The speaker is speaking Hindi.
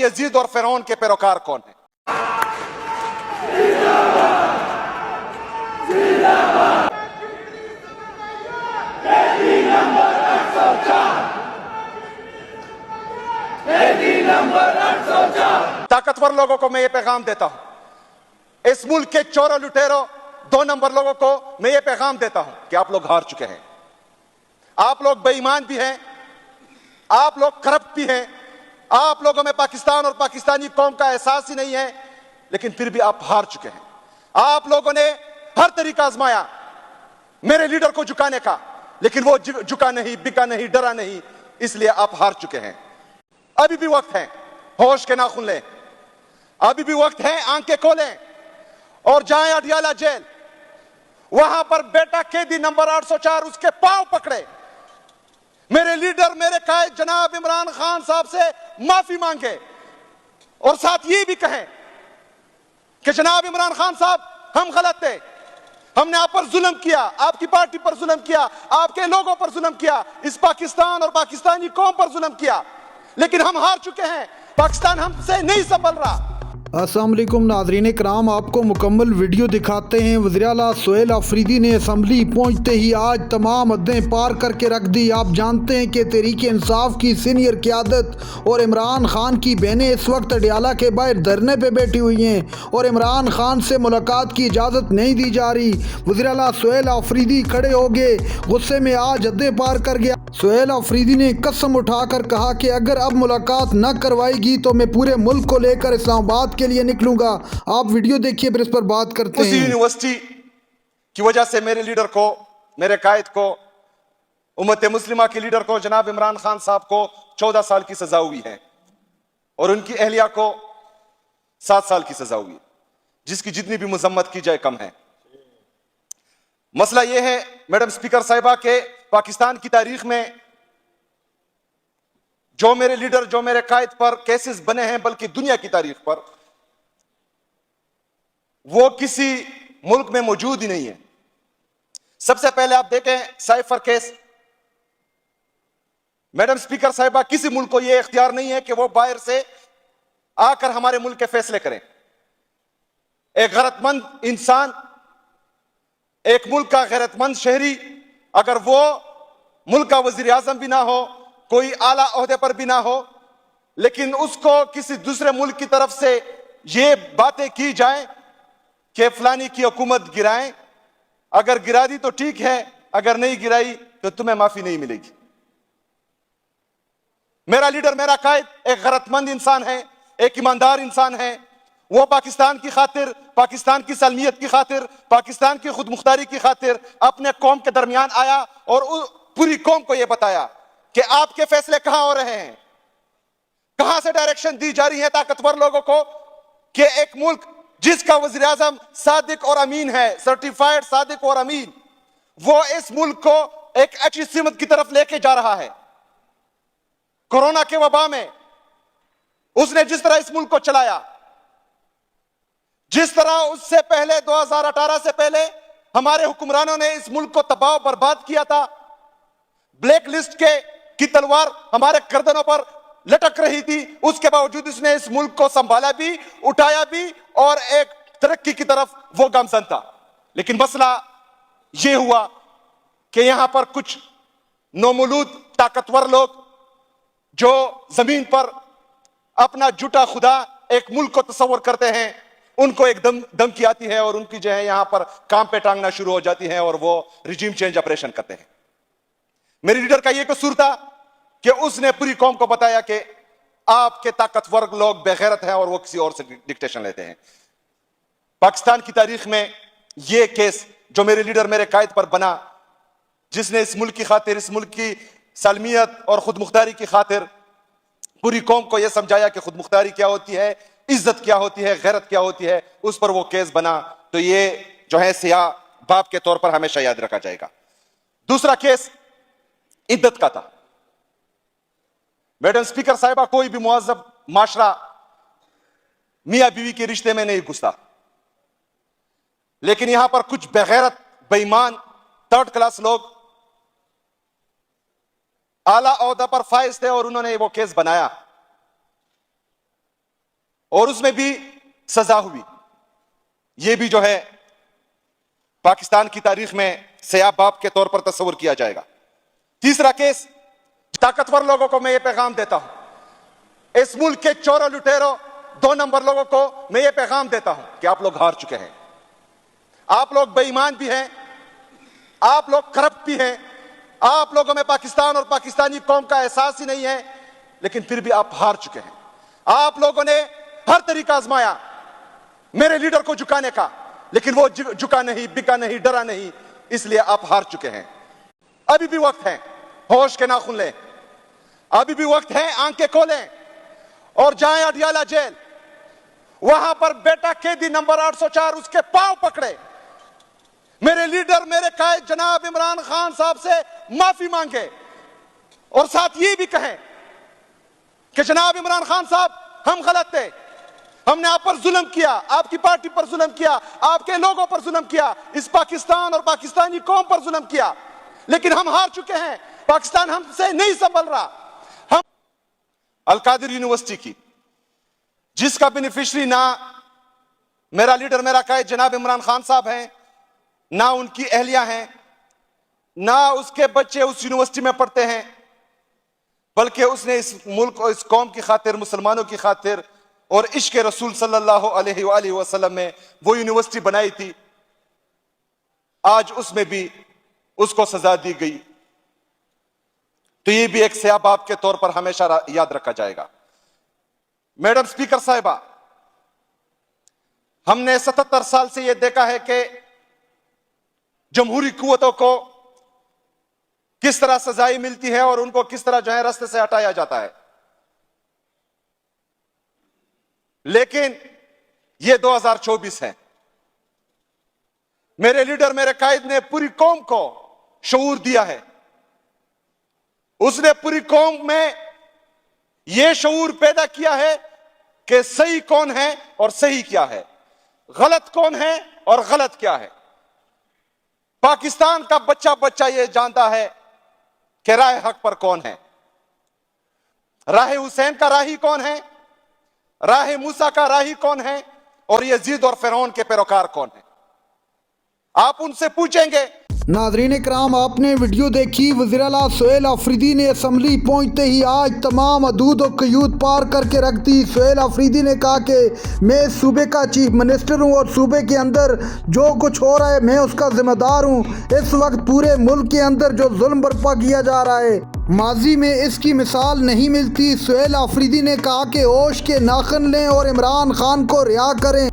यजीद और फिरौन के पैरोकार कौन है। ताकतवर लोगों को मैं ये पैगाम देता हूं, इस मुल्क के चोरों लुटेरों 2 नंबर लोगों को मैं ये पैगाम देता हूं कि आप लोग हार चुके हैं। आप लोग बेईमान भी हैं, आप लोग करप्ट भी हैं, आप लोगों में पाकिस्तान और पाकिस्तानी कौम का एहसास ही नहीं है, लेकिन फिर भी आप हार चुके हैं। आप लोगों ने हर तरीका आजमाया मेरे लीडर को झुकाने का, लेकिन वो झुका नहीं, बिका नहीं, डरा नहीं, इसलिए आप हार चुके हैं। अभी भी वक्त है, होश के नाखून लें, अभी भी वक्त है, आंखें खोलें और जाएं अडियाला जेल। वहां पर बेटा कैदी नंबर 804 उसके पांव पकड़े, मेरे लीडर, मेरे कायद जनाब इमरान खान साहब से माफी मांगे और साथ ये भी कहें कि जनाब इमरान खान साहब, हम गलत थे, हमने आप पर जुल्म किया, आपकी पार्टी पर जुल्म किया, आपके लोगों पर जुल्म किया, इस पाकिस्तान और पाकिस्तानी कौम पर जुल्म किया, लेकिन हम हार चुके हैं, पाकिस्तान हमसे नहीं संभल रहा। अस्सलाम वालेकुम नाज़रीन कराम, आपको मुकम्मल वीडियो दिखाते हैं। वज़ीर आला सुहेल अफरीदी ने असम्बली पहुंचते ही आज तमाम हदें पार करके रख दी। आप जानते हैं कि तहरीक इंसाफ की सीनियर क़यादत और इमरान खान की बहनें इस वक्त अडियाला के बाहर धरने पे बैठी हुई हैं और इमरान खान से मुलाकात की इजाज़त नहीं दी जा रही। वज़ीर आला सुहेल अफरीदी खड़े हो गए, गुस्से में आज हदें पार कर गया। सुहेल अफरीदी ने कसम उठाकर कहा कि अगर अब मुलाकात न करवाएगी तो मैं पूरे मुल्क को लेकर इस्लामाबाद के लिए निकलूंगा। आप वीडियो देखिए, फिर इस पर बात करते हैं। उसी यूनिवर्सिटी की वजह से मेरे लीडर को, मेरे कायद को, उम्मत मुस्लिमा के लीडर को, जनाब इमरान खान साहब को 14 साल की सजा हुई है और उनकी अहलिया को 7 साल की सजा हुई, जिसकी जितनी भी मजम्मत की जाए कम है। मसला यह है मैडम स्पीकर साहिबा के पाकिस्तान की तारीख में जो मेरे लीडर, जो मेरे कायद पर केसेस बने हैं, बल्कि दुनिया की तारीख पर वो किसी मुल्क में मौजूद ही नहीं है। सबसे पहले आप देखें साइफर केस। मैडम स्पीकर साहिबा, किसी मुल्क को यह इख्तियार नहीं है कि वो बाहर से आकर हमारे मुल्क के फैसले करें। एक गैरतमंद इंसान, एक मुल्क का गैरतमंद शहरी, अगर वो मुल्क का वजीर आजम भी ना हो, कोई आला ओहदे पर भी ना हो, लेकिन उसको किसी दूसरे मुल्क की तरफ से ये बातें की जाए कि फलानी की हुकूमत गिराएं, अगर गिरा दी तो ठीक है, अगर नहीं गिराई तो तुम्हें माफी नहीं मिलेगी। मेरा लीडर, मेरा कायद एक गैरतमंद इंसान है, एक ईमानदार इंसान है। वो पाकिस्तान की खातिर, पाकिस्तान की सलमियत की खातिर, पाकिस्तान की खुद मुख्तारी की खातिर अपने कौम के दरमियान आया और पूरी कौम को यह बताया कि आपके फैसले कहां हो रहे हैं, कहां से डायरेक्शन दी जा रही है ताकतवर लोगों को कि एक मुल्क जिसका वजीर आजम सादिक और अमीन है, सर्टिफाइड सादिक और अमीन, वो इस मुल्क को एक अच्छी सीमत की तरफ लेके जा रहा है। कोरोना के वबा में उसने जिस तरह इस मुल्क को चलाया, जिस तरह उससे पहले 2018 से पहले हमारे हुक्मरानों ने इस मुल्क को तबाह बर्बाद किया था, ब्लैक लिस्ट की तलवार हमारे गर्दनों पर लटक रही थी, उसके बावजूद इसने इस मुल्क को संभाला भी, उठाया भी और एक तरक्की की तरफ वो गामजन था। लेकिन मसला यह हुआ कि यहां पर कुछ नौमूलूद ताकतवर लोग जो जमीन पर अपना झूठा खुदा एक मुल्क को तस्वर करते हैं, उनको एक धमकी आती है और उनकी जो है यहां पर काम पे टांगना शुरू हो जाती है और वो रिजीम चेंज ऑपरेशन करते हैं। मेरे लीडर का यह कसूर था कि उसने पूरी कौम को बताया कि आपके ताकतवर लोग बेगैरत हैं और वो किसी और से डिक्टेशन लेते हैं। पाकिस्तान की तारीख में यह केस जो मेरे लीडर, मेरे कायद पर बना, जिसने इस मुल्क की खातिर, इस मुल्क की सलमियत और खुद मुख्तारी की खातिर पूरी कौम को यह समझाया कि खुद मुख्तारी क्या होती है, इज्जत क्या होती है, गैरत क्या होती है, उस पर वो केस बना, तो ये जो है सियाह बाप के तौर पर हमेशा याद रखा जाएगा। दूसरा केस इद्दत का था। मैडम स्पीकर साहिबा, कोई भी मुअज़्ज़ब माशरा मियां बीवी के रिश्ते में नहीं घुसता, लेकिन यहां पर कुछ बेगैरत, बेईमान, थर्ड क्लास लोग आला ओहदा पर फाइज थे और उन्होंने वो केस बनाया। और उसमें भी सजा हुई। यह भी जो है पाकिस्तान की तारीख में सयाह बाप के तौर पर तस्वर किया जाएगा। तीसरा केस, ताकतवर लोगों को मैं ये पैगाम देता हूं, इस मुल्क के चोरों लुटेरों 2 नंबर लोगों को मैं ये पैगाम देता हूं कि आप लोग हार चुके हैं। आप लोग बेईमान भी हैं, आप लोग करप्ट भी हैं, आप लोगों में पाकिस्तान और पाकिस्तानी कौम का एहसास ही नहीं है, लेकिन फिर भी आप हार चुके हैं। आप लोगों ने हर तरीका आजमाया मेरे लीडर को झुकाने का, लेकिन वो झुका नहीं, बिका नहीं, डरा नहीं, इसलिए आप हार चुके हैं। अभी भी वक्त है, होश के नाखून लें, अभी भी वक्त है, आंखें खोलें और जाएं अडियाला जेल। वहां पर बेटा कैदी नंबर 804 उसके पांव पकड़े, मेरे लीडर, मेरे कायद जनाब इमरान खान साहब से माफी मांगे और साथ ये भी कहें कि जनाब इमरान खान साहब, हम गलत थे, हमने आप पर जुल्म किया, आपकी पार्टी पर जुल्म किया, आपके लोगों पर जुल्म किया, इस पाकिस्तान और पाकिस्तानी कौम पर जुल्म किया, लेकिन हम हार चुके हैं, पाकिस्तान हमसे नहीं संभल रहा। हम अल-कादिर यूनिवर्सिटी की, जिसका बेनिफिशियरी ना मेरा लीडर, मेरा कायद जनाब इमरान खान साहब हैं, ना उनकी अहलिया हैं, ना उसके बच्चे उस यूनिवर्सिटी में पढ़ते हैं, बल्कि उसने इस मुल्क और इस कौम की खातिर, मुसलमानों की खातिर और इश्क रसूल सल्लल्लाहु अलैहि वसल्लम में वो यूनिवर्सिटी बनाई थी। आज उसमें भी उसको सजा दी गई, तो ये भी एक सयाह बाप के तौर पर हमेशा याद रखा जाएगा। मैडम स्पीकर साहिबा, हमने 77 साल से यह देखा है कि जमहूरी कुव्वतों को किस तरह सजाएं मिलती है और उनको किस तरह जो है रास्ते से हटाया जाता है, लेकिन यह 2024 है। मेरे लीडर, मेरे कायद ने पूरी कौम को शऊर दिया है, उसने पूरी कौम में यह शऊर पैदा किया है कि सही कौन है और सही क्या है, गलत कौन है और गलत क्या है। पाकिस्तान का बच्चा बच्चा यह जानता है कि राह हक पर कौन है, राह हुसैन का राही कौन है, राह मूसा का राही कौन है और यजीद और फिरौन के पैरोकार कौन है। आप उनसे पूछेंगे। नाज़रीन इकराम, आपने वीडियो देखी। वज़ीर आला सोहेल आफरीदी ने असम्बली पहुंचते ही आज तमाम हदूद और क़यूद पार करके रख दी। सोहेल आफरीदी ने कहा कि मैं सूबे का चीफ मिनिस्टर हूं और सूबे के अंदर जो कुछ हो रहा है मैं उसका जिम्मेदार हूं। इस वक्त पूरे मुल्क के अंदर जो जुल्म बर्पा किया जा रहा है, माजी में इसकी मिसाल नहीं मिलती। सोहेल आफरीदी ने कहा कि होश के नाखन लें और इमरान खान को रिहा करें।